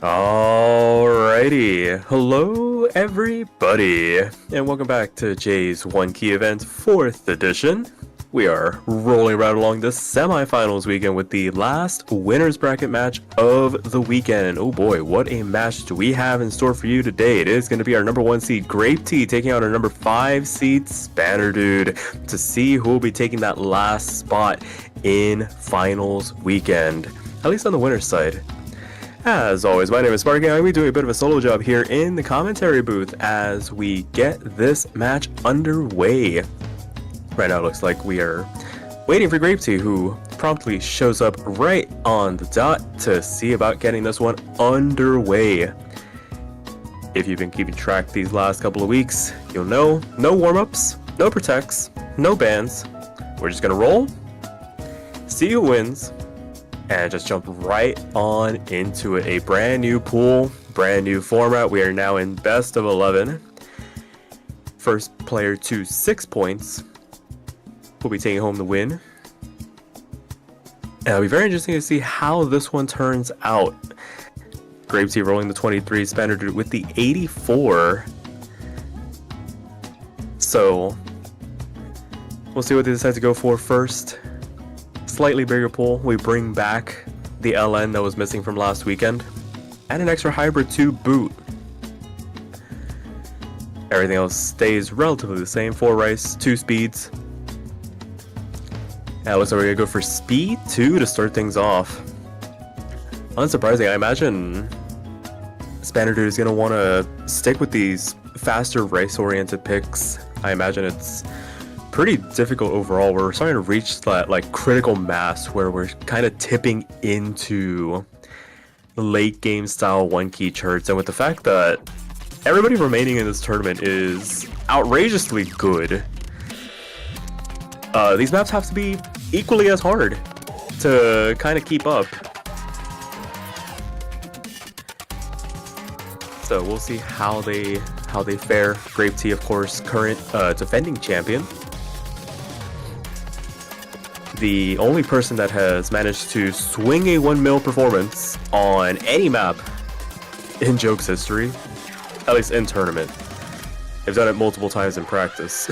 Alrighty, hello everybody, and welcome back to Jay's One Key Event 4th edition. We are rolling right along the semifinals weekend with the last winner's bracket match of the weekend. Oh boy, what a match do we have in store for you today. It is going to be our number 1 seed Grape Tea taking out our number 5 seed Spanner Dude to see who will be taking that last spot in finals weekend, at least on the winner's side. As always, my name is Sparky, and I'll be doing a bit of a solo job here in the commentary booth as we get this match underway. Right now it looks like we are waiting for Grape Tea, who promptly shows up right on the dot to see about getting this one underway. If you've been keeping track these last couple of weeks, you'll know no warm-ups, no protects, no bans. We're just gonna roll, see who wins, and just jump right on into it. A brand new pool, brand new format. We are now in best of 11. First player to 6 points will be taking home the win. And it'll be very interesting to see how this one turns out. Grape Tea rolling the 23, Spanner Dude with the 84. So we'll see what they decide to go for first. Slightly bigger pool. We bring back the LN that was missing from last weekend, and an extra hybrid to boot. Everything else stays relatively the same. 4 rice, 2 speeds. And it looks like we're gonna go for speed 2 to start things off. Unsurprising, I imagine Spanner Dude is gonna want to stick with these faster rice-oriented picks. I imagine it's pretty difficult overall. We're starting to reach that like critical mass where we're kind of tipping into late game style 1 key charts, and with the fact that everybody remaining in this tournament is outrageously good, these maps have to be equally as hard to kind of keep up. So we'll see how they fare. Grape Tea, of course, current defending champion. The only person that has managed to swing a 1 mil performance on any map in Joke's history, at least in tournament. They've done it multiple times in practice.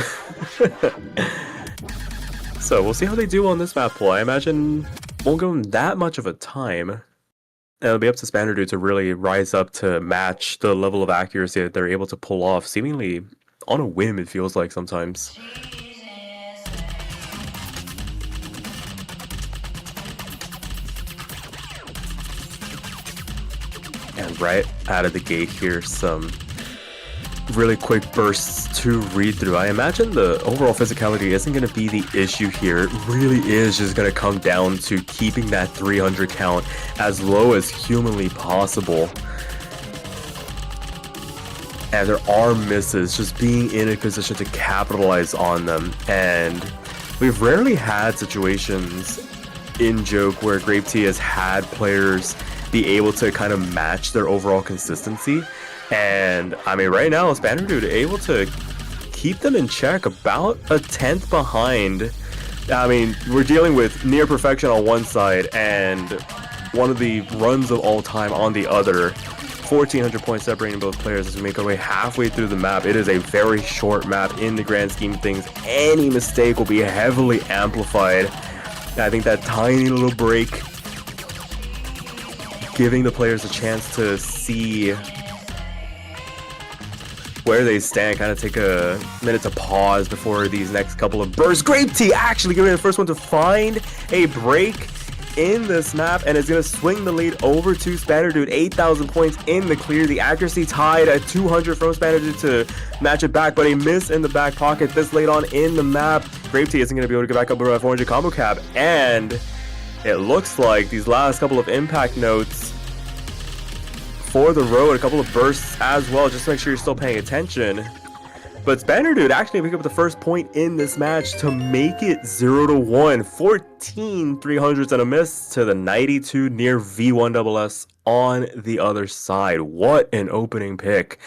So we'll see how they do on this map pool. I imagine won't give them that much of a time. And it'll be up to Spanner Dude to really rise up to match the level of accuracy that they're able to pull off, seemingly on a whim, it feels like sometimes. And right out of the gate here, some really quick bursts to read through. I imagine the overall physicality isn't going to be the issue here. It really is just going to come down to keeping that 300 count as low as humanly possible. And there are misses, just being in a position to capitalize on them. And we've rarely had situations in Joke where Grape Tea has had players be able to kind of match their overall consistency. And I mean, right now, Spanner Dude able to keep them in check, about a 10th behind. I mean, we're dealing with near perfection on one side and one of the runs of all time on the other. 1,400 points separating both players as we make our way halfway through the map. It is a very short map in the grand scheme of things. Any mistake will be heavily amplified. And I think that tiny little break, giving the players a chance to see where they stand, kind of take a minute to pause before these next couple of bursts. Grape Tea actually giving the first one to find a break in this map, and it's going to swing the lead over to Spanner Dude. 8,000 points in the clear. The accuracy tied at 200 from Spanner Dude to match it back, but a miss in the back pocket this late on in the map. Grape Tea isn't going to be able to get back up over that 400 combo cap, and it looks like these last couple of impact notes for the road, a couple of bursts as well, just to make sure you're still paying attention. But Spanner Dude actually pick up the first point in this match to make it 0-1. 14 300s and a miss to the 92 near V1SS on the other side. What an opening pick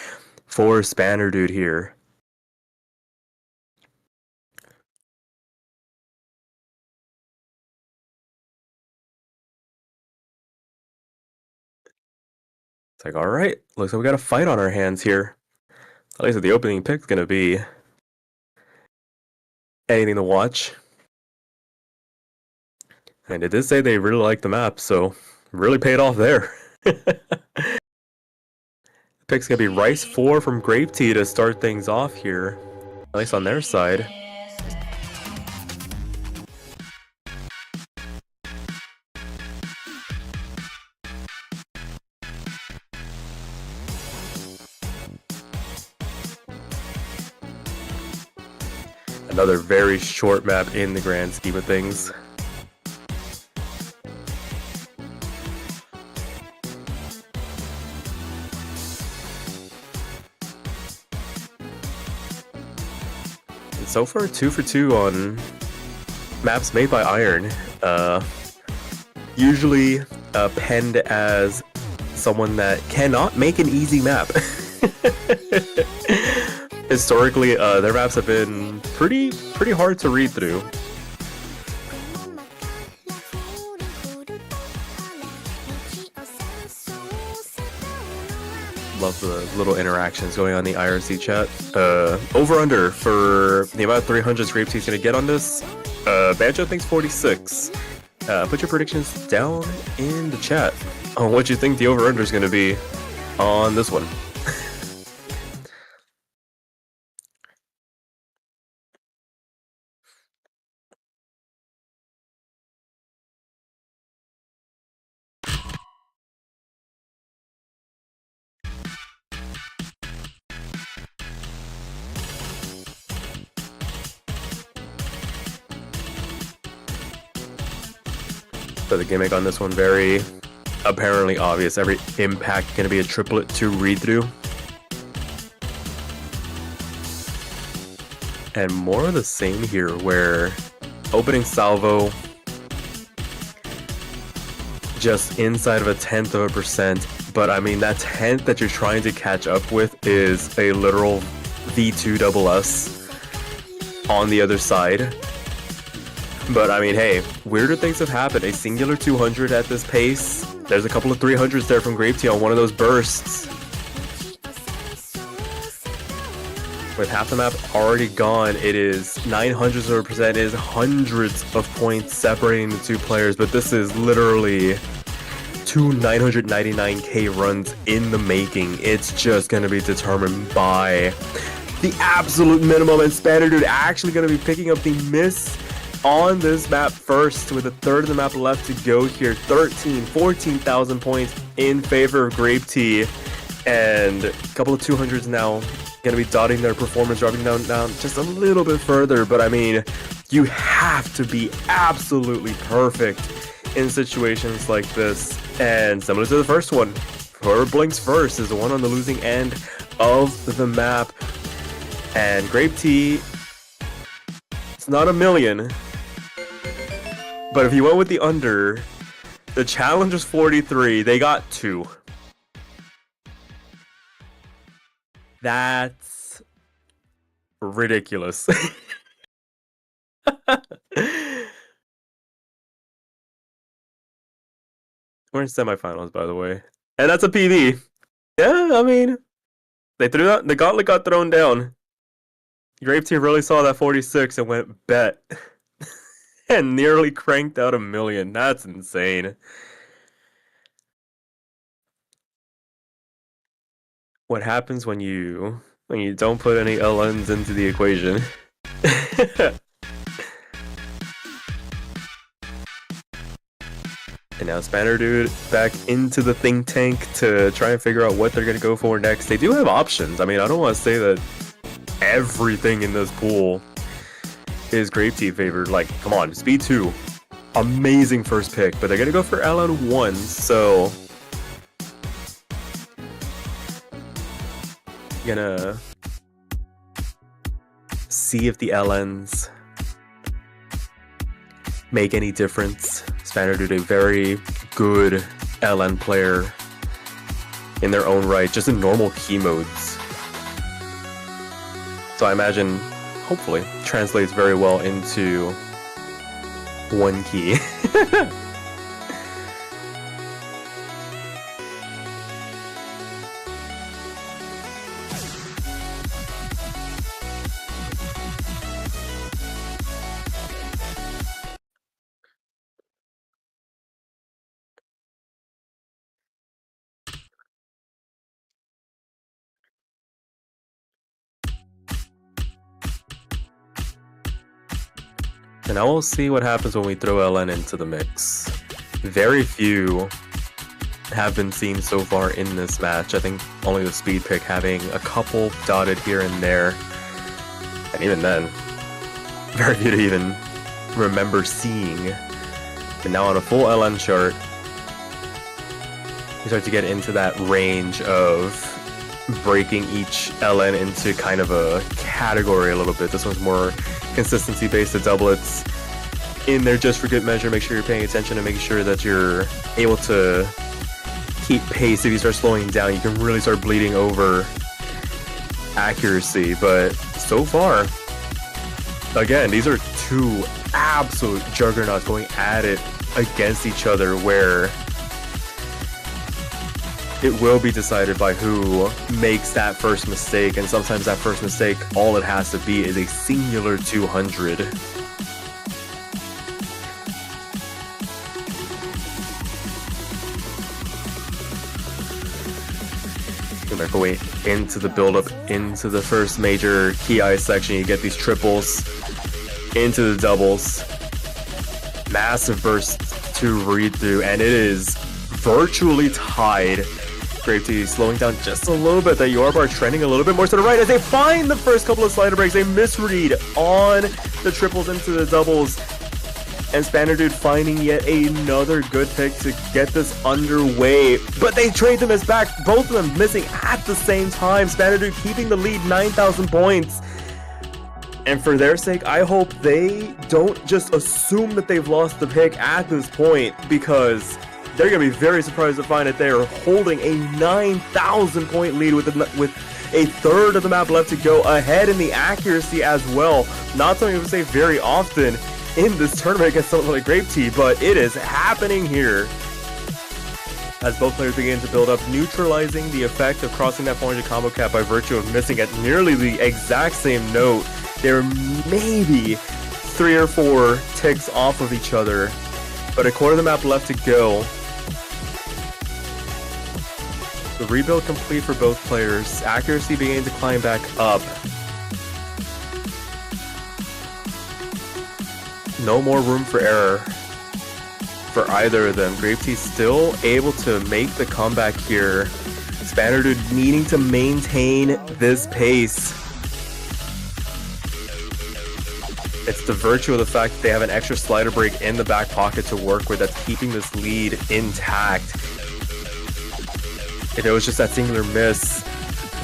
for Spanner Dude here. It's like, alright, looks like we got a fight on our hands here. At least the opening pick's gonna be anything to watch. And it did say they really like the map, so really paid off there. Pick's gonna be Rice 4 from Grape Tea to start things off here, at least on their side. Another very short map in the grand scheme of things. And so far, 2 for 2 on maps made by Iron. Usually penned as someone that cannot make an easy map. Historically, their maps have been pretty hard to read through. Love the little interactions going on in the IRC chat. Over under for the amount of 300s Grape Tea's gonna get on this. Banjo thinks 46. Put your predictions down in the chat on what you think the over under is gonna be on this one. So the gimmick on this one, very apparently obvious. Every impact going to be a triplet to read through. And more of the same here, where opening salvo just inside of 0.1%, but I mean that 10th that you're trying to catch up with is a literal V2 double S on the other side. But I mean, hey, weirder things have happened. A singular 200 at this pace. There's a couple of 300s there from Grape Tea on one of those bursts. With half the map already gone, it is 900%. It is hundreds of points separating the two players, but this is literally two 999k runs in the making. It's just going to be determined by the absolute minimum, and Spanner Dude actually going to be picking up the miss on this map first with a third of the map left to go here. 14,000 points in favor of Grape Tea, and a couple of 200s now going to be dotting their performance, dropping down just a little bit further. But I mean, you have to be absolutely perfect in situations like this, and similar to the first one, whoever blinks first is the one on the losing end of the map. And Grape Tea, it's not a million, but if you went with the under, the challenge was 43. They got 2. That's ridiculous. We're in semifinals, by the way, and that's a PV. Yeah, I mean, they threw out the gauntlet, got thrown down. Grape Tea really saw that 46 and went bet. And nearly cranked out 1 million. That's insane. What happens when you don't put any LNs into the equation? And now Spanner Dude back into the think tank to try and figure out what they're gonna go for next. They do have options. I mean, I don't want to say that everything in this pool is Grape Tea favored. Like, come on, Speed 2, amazing first pick, but they're gonna go for LN1, so gonna see if the LNs make any difference. Spanner Dude, a very good LN player in their own right, just in normal key modes. So I imagine, hopefully, translates very well into one key. And now we'll see what happens when we throw LN into the mix. Very few have been seen so far in this match. I think only the speed pick having a couple dotted here and there. And even then, very few to even remember seeing. But now on a full LN chart, you start to get into that range of breaking each LN into kind of a category a little bit. This one's more consistency based, the doublets in there just for good measure. Make sure you're paying attention and making sure that you're able to keep pace. If you start slowing down, you can really start bleeding over accuracy. But so far, again, these are two absolute juggernauts going at it against each other, where it will be decided by who makes that first mistake, and sometimes that first mistake, all it has to be is a singular 200. Make our way into the build-up, into the first major key eye section. You get these triples into the doubles. Massive burst to read through, and it is virtually tied. Grave T slowing down just a little bit. The UR bar trending a little bit more to the right as they find the first couple of slider breaks. They misread on the triples into the doubles. And Spanner Dude finding yet another good pick to get this underway. But they trade the miss back. Both of them missing at the same time. Spanner Dude keeping the lead, 9,000 points. And for their sake, I hope they don't just assume that they've lost the pick at this point, because they're going to be very surprised to find that they are holding a 9,000 point lead with a third of the map left to go, ahead in the accuracy as well. Not something we say very often in this tournament against something like Grape Tea, but it is happening here as both players begin to build up, neutralizing the effect of crossing that 400 combo cap by virtue of missing at nearly the exact same note. They're maybe 3 or 4 ticks off of each other, but a quarter of the map left to go. The rebuild complete for both players. Accuracy beginning to climb back up. No more room for error for either of them. Grape Tea still able to make the comeback here. Spanner Dude needing to maintain this pace. It's the virtue of the fact that they have an extra slider break in the back pocket to work with that's keeping this lead intact. If it was just that singular miss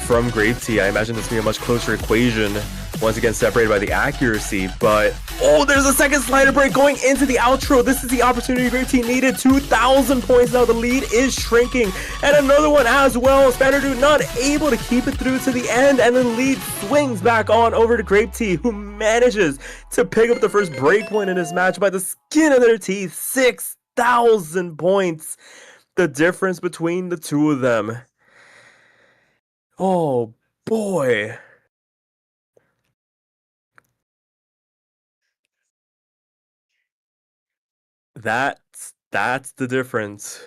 from Grape Tea, I imagine this would be a much closer equation, once again separated by the accuracy. But oh, there's a second slider break going into the outro. This is the opportunity Grape Tea needed. 2,000 points now. The lead is shrinking, and another one as well. Spanner Dude not able to keep it through to the end, and the lead swings back on over to Grape Tea, who manages to pick up the first break point in this match by the skin of their teeth. 6,000 points. The difference between the two of them. Oh boy. That's the difference.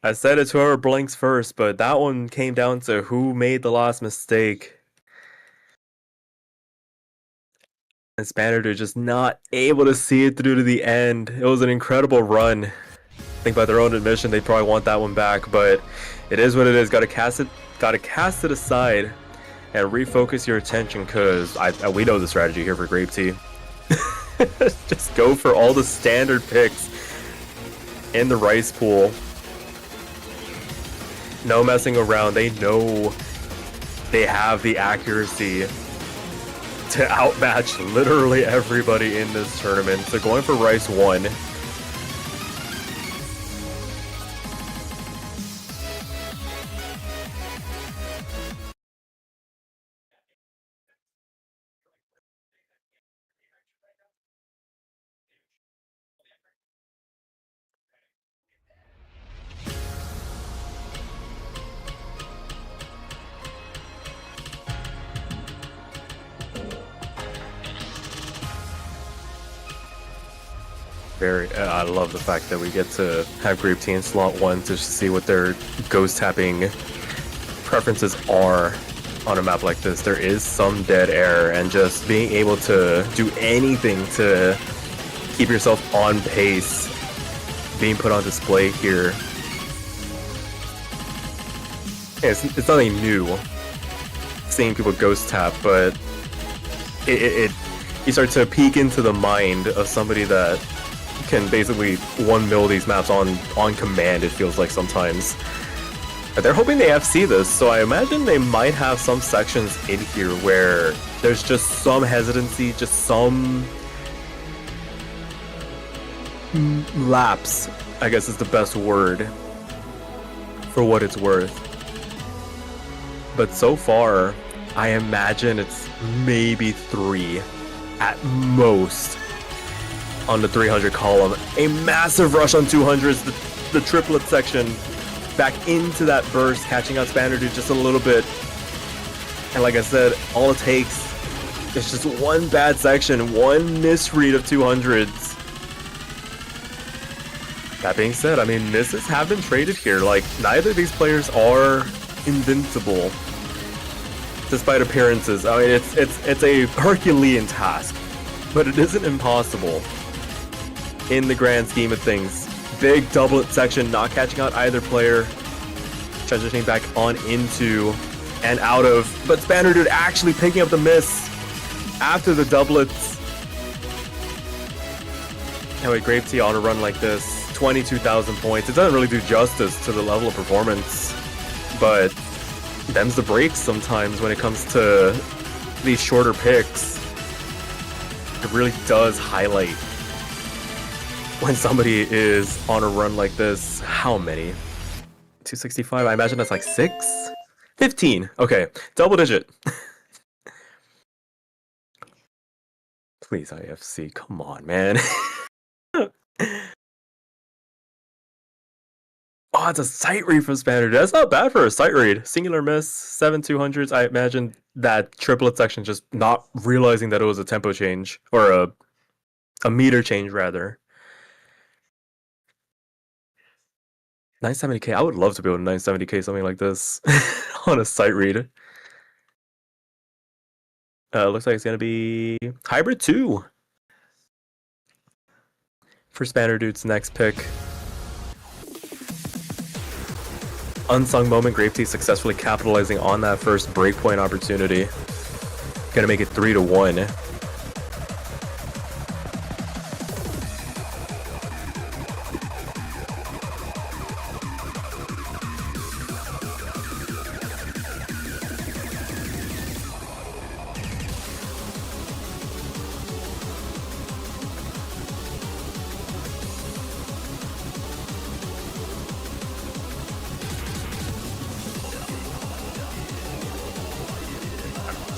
I said it's whoever blinks first, but that one came down to who made the last mistake. And Spanner Dude just not able to see it through to the end. It was an incredible run. I think by their own admission, they probably want that one back, but it is what it is. Gotta cast it aside and refocus your attention, because we know the strategy here for Grape Tea. Just go for all the standard picks in the rice pool. No messing around. They know they have the accuracy to outmatch literally everybody in this tournament. So going for rice 1. I love the fact that we get to have Grape Tea in slot 1 to see what their ghost tapping preferences are. on a map like this. There is some dead air, and just being able to do anything to keep yourself on pace being put on display here. It's nothing new seeing people ghost tap, but you start to peek into the mind of somebody that can basically 1-mil these maps on command, it feels like sometimes. They're hoping they FC this, so I imagine they might have some sections in here where there's just some hesitancy, just some lapse, I guess is the best word for what it's worth. But so far, I imagine it's maybe 3 at most on the 300 column. A massive rush on 200s, the triplet section back into that burst, catching out Spanner Dude just a little bit. And like I said, all it takes is just one bad section, one misread of 200s. That being said, I mean, misses have been traded here. Like, neither of these players are invincible, despite appearances. I mean, it's a Herculean task, but it isn't impossible in the grand scheme of things. Big doublet section, not catching out either player, transitioning back on into and out of, but Spanner Dude actually picking up the miss after the doublets. Anyway, Grave Tea on a run like this, 22,000 points. It doesn't really do justice to the level of performance, but them's the breaks sometimes when it comes to these shorter picks. It really does highlight when somebody is on a run like this. How many? 265? I imagine that's like 6? 15. Okay, double digit. Please, IFC. Come on, man. Oh, it's a sight read from Spanner. That's not bad for a sight read. Singular miss, 7 200s. I imagine that triplet section just not realizing that it was a tempo change, or a meter change rather. 970k. I would love to be able to 970k something like this on a sight read. Looks like it's gonna be Hybrid 2 for Spanner Dude's next pick. Unsung moment, Grave Tea successfully capitalizing on that first breakpoint opportunity. Gonna make it 3-1.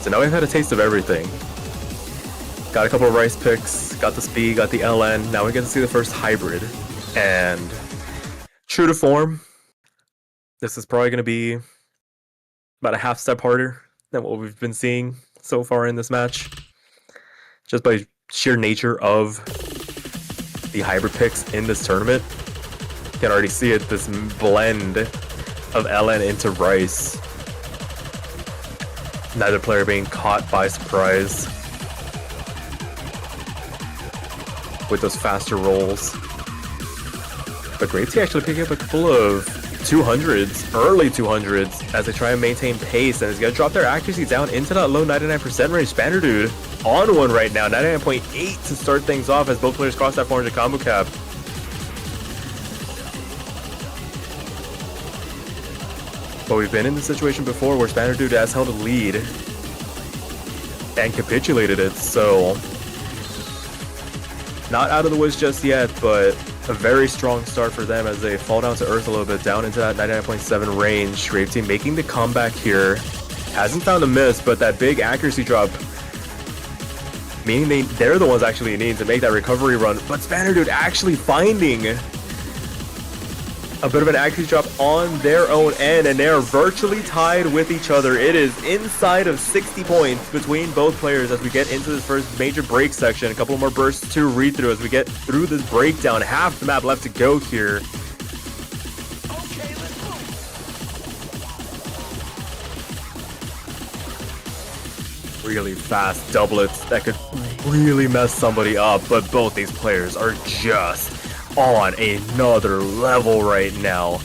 So now we've had a taste of everything. Got a couple of rice picks, got the speed, got the LN. Now we get to see the first hybrid. And true to form, this is probably going to be about a half step harder than what we've been seeing so far in this match. Just by sheer nature of the hybrid picks in this tournament. You can already see it, this blend of LN into rice. Neither player being caught by surprise with those faster rolls. But Grave Tea actually picking up a couple of 200s, early 200s, as they try and maintain pace, and it's gonna drop their accuracy down into that low 99% range. Spanner Dude on one right now, 99.8 to start things off as both players cross that 400 combo cap. But we've been in this situation before where Spanner Dude has held a lead and capitulated it, so not out of the woods just yet, but a very strong start for them as they fall down to earth a little bit, down into that 99.7 range. Grave Tea making the comeback here. Hasn't found a miss, but that big accuracy drop, meaning they're the ones actually needing to make that recovery run. But Spanner Dude actually finding a bit of an accuracy drop on their own end, and they're virtually tied with each other. It is inside of 60 points between both players as we get into this first major break section. A couple more bursts to read through as we get through this breakdown. Half the map left to go here. really fast doublets that could really mess somebody up, but both these players are just on another level right now.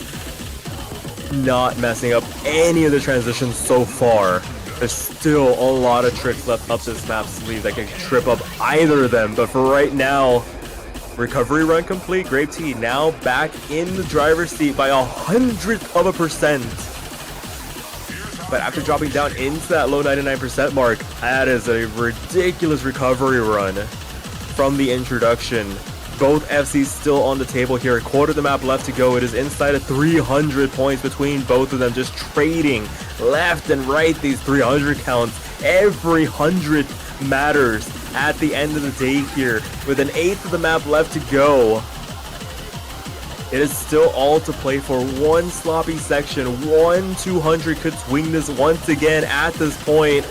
Not messing up any of the transitions so far. There's still a lot of tricks left up this map's sleeve that can trip up either of them, but for right now, recovery run complete. JOKE4 now back in the driver's seat by 100%. But after dropping down into that low 99% mark, that is a ridiculous recovery run from the introduction. Both FCs still on the table here. A quarter of the map left to go. It is inside of 300 points between both of them, just trading left and right. These 300 counts, every 100 matters at the end of the day here. With an eighth of the map left to go, it is still all to play for. One sloppy section, 200 could swing this once again at this point.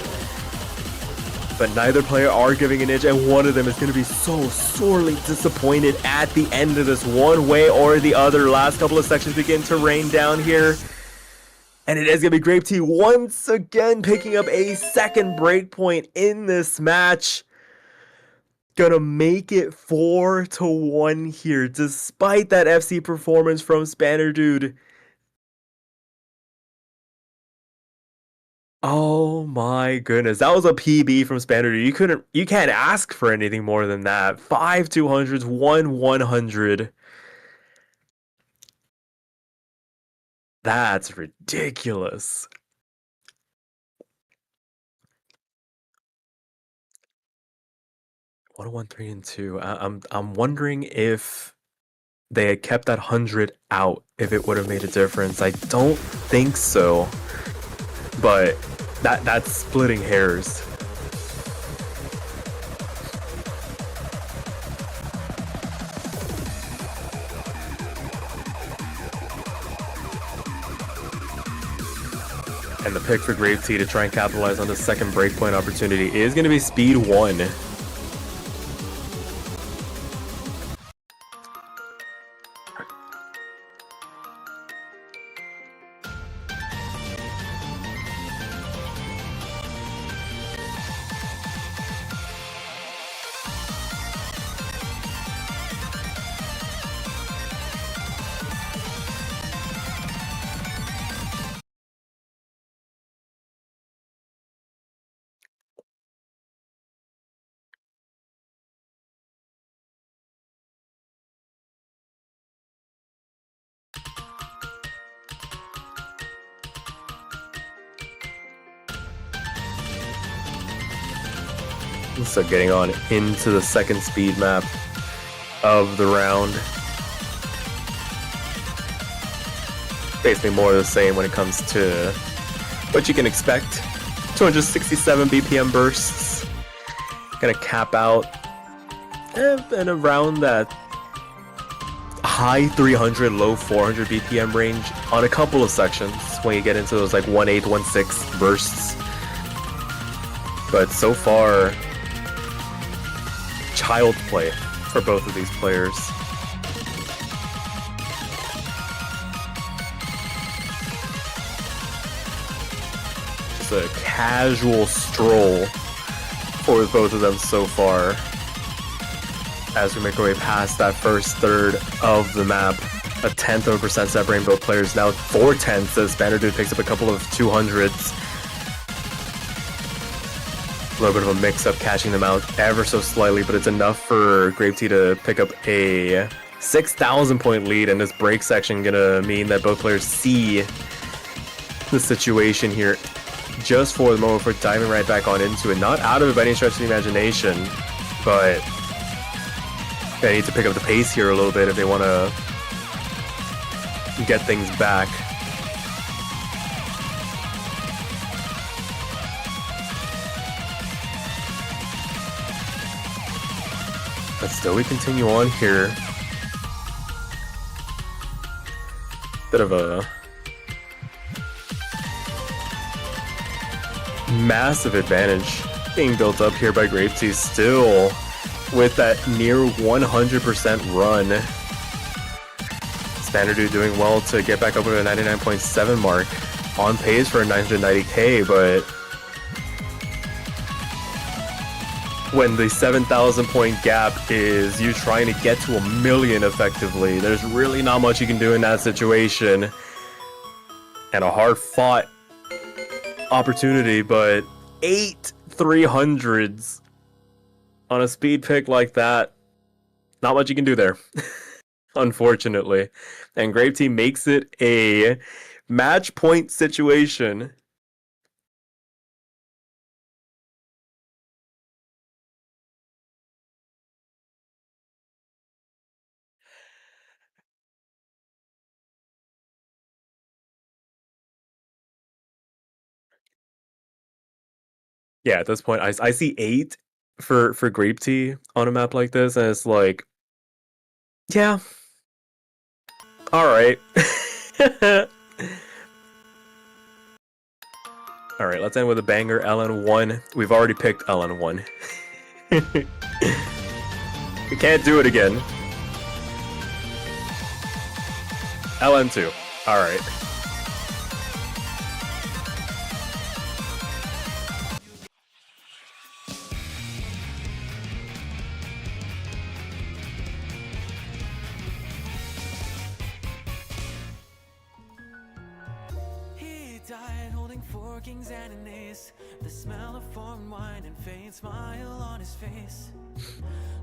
But neither player are giving an inch, and one of them is going to be so sorely disappointed at the end of this, one way or the other. Last couple of sections begin to rain down here. And it is going to be JOKE4 once again picking up a second breakpoint in this match. Gonna make it 4-1 here, despite that FC performance from Spanner Dude. Oh my goodness, that was a PB from Spanner Dude. You can't ask for anything more than that. 5 200s, 100. That's ridiculous. What a 1, 3, and 2. I'm wondering if they had kept that 100 out, if it would have made a difference. I don't think so, but that's splitting hairs. And the pick for JOKE4 to try and capitalize on the second breakpoint opportunity is going to be speed 1. So getting on into the second speed map of the round. Basically more of the same when it comes to what you can expect. 267 BPM bursts. Gonna cap out and around that high 300, low 400 BPM range on a couple of sections when you get into those like 1/8, 1/6 bursts. But so far, child's play for both of these players. Just a casual stroll for both of them so far. As we make our way past that first third of the map, a 1/10% separating both players. Now 4/10 as Spanner Dude picks up a couple of 200s. A little bit of a mix-up, catching them out ever so slightly, but it's enough for JOKE4 to pick up a 6,000 point lead, and this break section gonna mean that both players see the situation here just for the moment before diving right back on into it. Not out of it by any stretch of the imagination, but they need to pick up the pace here a little bit if they want to get things back. But still, we continue on here. Bit of a massive advantage being built up here by JOKE4, still with that near 100% run. Spanner Dude doing well to get back up to a 99.7 mark, on pace for a 990k, but when the 7,000 point gap is you trying to get to 1,000,000 effectively. There's really not much you can do in that situation. And a hard fought opportunity, but 8 300s on a speed pick like that. Not much you can do there, unfortunately. And Grave Team makes it a match point situation. Yeah, at this point, I see 8 for Grape Tea on a map like this, and it's like, yeah, all right. All right, let's end with a banger. LN1. We've already picked LN1. We can't do it again. LN2. All right. Died holding 4 kings and an ace. The smell of foreign wine and faint smile on his face.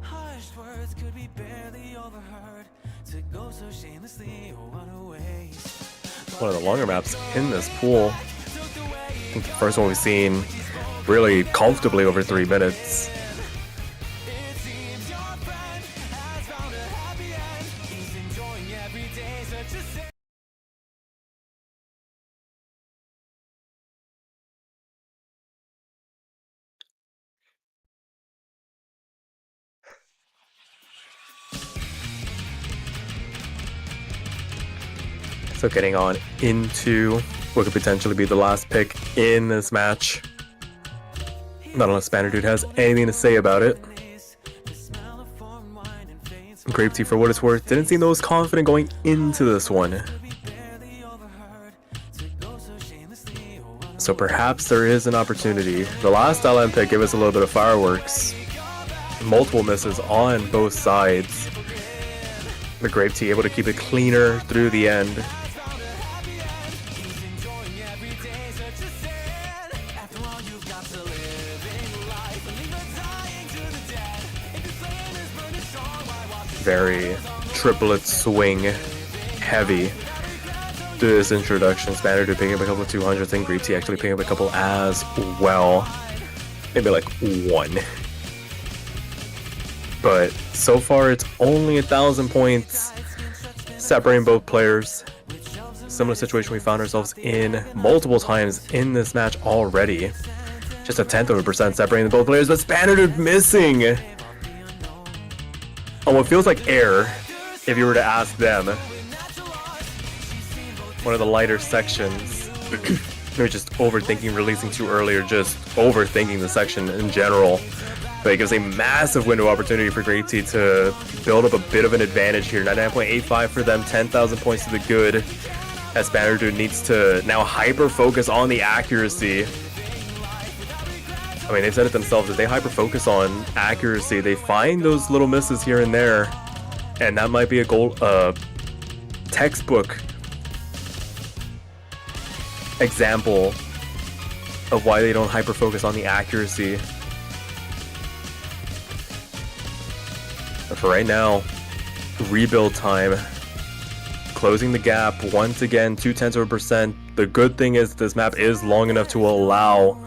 Hushed words could be barely overheard. To go so shamelessly or run away. One of the longer maps in this pool. I think the first one we've seen really comfortably over 3 minutes. So getting on into what could potentially be the last pick in this match. Not unless Spanner Dude has anything to say about it. Grape Tea, for what it's worth, didn't seem the most confident going into this one. So perhaps there is an opportunity. The last LM pick gave us a little bit of fireworks. Multiple misses on both sides. The Grape Tea able to keep it cleaner through the end. Very triplet swing heavy to this introduction. Spanner Dude picking up a couple of 200s and Grape Tea actually picking up a couple as well. Maybe like 1. But so far it's only 1,000 points separating both players. Similar situation we found ourselves in multiple times in this match already. Just a 1/10% separating both players, but Spanner Dude missing on what feels like air, if you were to ask them. One of the lighter sections. Maybe just overthinking releasing too early, or just overthinking the section in general. But it gives a massive window opportunity for Grape Tea to build up a bit of an advantage here. 99.85 for them, 10,000 points to the good. As Spanner Dude needs to now hyper-focus on the accuracy. I mean, they said it themselves, if they hyper-focus on accuracy, they find those little misses here and there. And that might be a goal, textbook example of why they don't hyper-focus on the accuracy. But for right now, rebuild time. Closing the gap once again, 0.2%. The good thing is this map is long enough to allow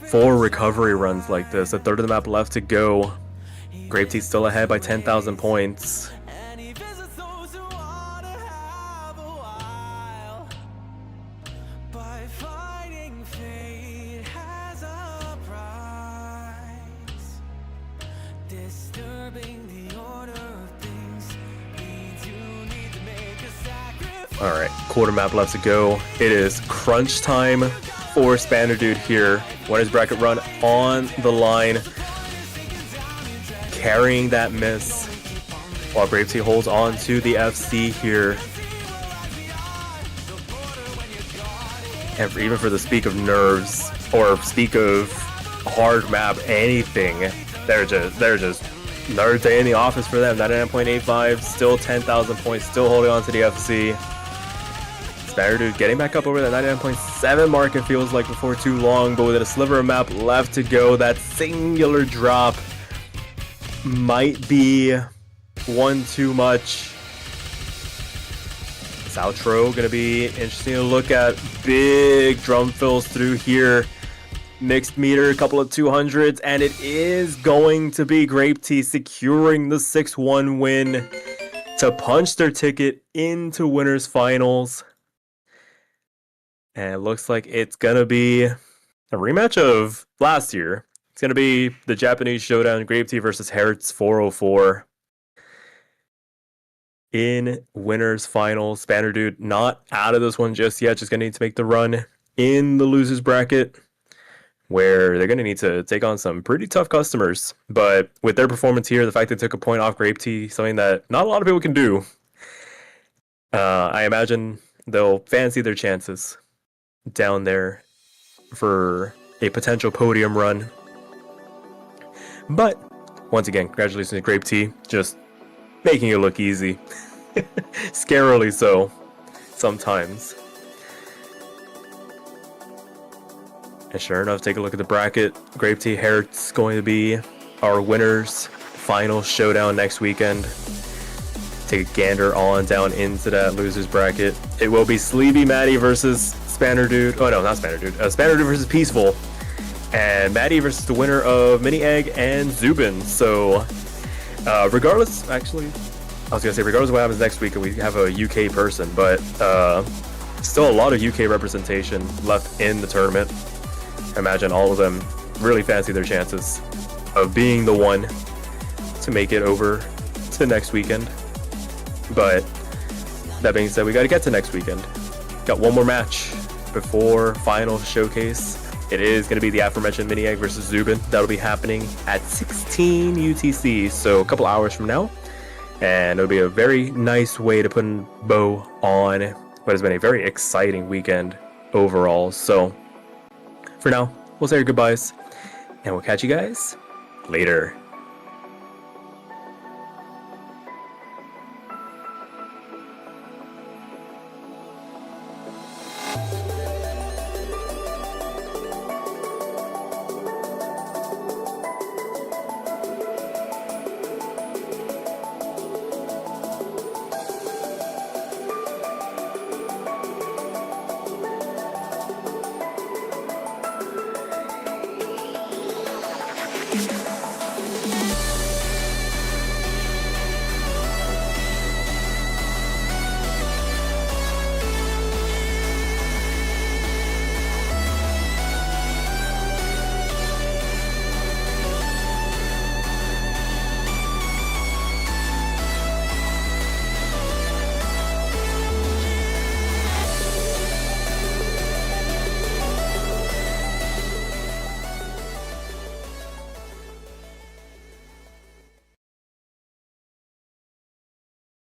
for recovery runs like this. A third of the map left to go. Grape Tea still ahead by 10,000 points. Alright, quarter map left to go. It is crunch time for Spanner Dude here. Winners bracket run on the line. Carrying that miss. While Grape Tea holds on to the FC here. And even for the speak of nerves, or speak of hard map, anything. They're just another day in the office for them. 99.85, still 10,000 points, still holding on to the FC. Spanier Dude getting back up over that 99.7 mark, it feels like, before too long, but with a sliver of map left to go, that singular drop might be one too much. This outro gonna be interesting to look at. Big drum fills through here. Mixed meter, a couple of 200s, and it is going to be Grape Tea securing the 6-1 win to punch their ticket into winners finals. And it looks like it's gonna be a rematch of last year. It's gonna be the Japanese showdown, Grape Tea versus Hertz 404 in winners finals. Spanier Dude not out of this one just yet, just gonna need to make the run in the losers bracket, where they're going to need to take on some pretty tough customers. But with their performance here, the fact they took a point off Grape Tea, something that not a lot of people can do, I imagine they'll fancy their chances down there for a potential podium run. But once again, congratulations to Grape Tea, just making it look easy. Scarily so, sometimes. And sure enough, take a look at the bracket. Grape Tea Hertz going to be our winners final showdown next weekend. Take a gander on down into that losers bracket. It will be Sleepy Maddie versus Spanier Dude. Oh no, not Spanier Dude. Spanier Dude versus Peaceful. And Maddie versus the winner of Mini Egg and Zubin. So regardless, actually, I was going to say regardless of what happens next week, we have a UK person, but still a lot of UK representation left in the tournament. I imagine all of them really fancy their chances of being the one to make it over to next weekend. But that being said, we got to get to next weekend. Got one more match before final showcase. It is going to be the aforementioned Mini Egg versus Zubin. That'll be happening at 16 UTC, so a couple hours from now. And it'll be a very nice way to put a bow on what has been a very exciting weekend overall. So for now, we'll say our goodbyes, and we'll catch you guys later.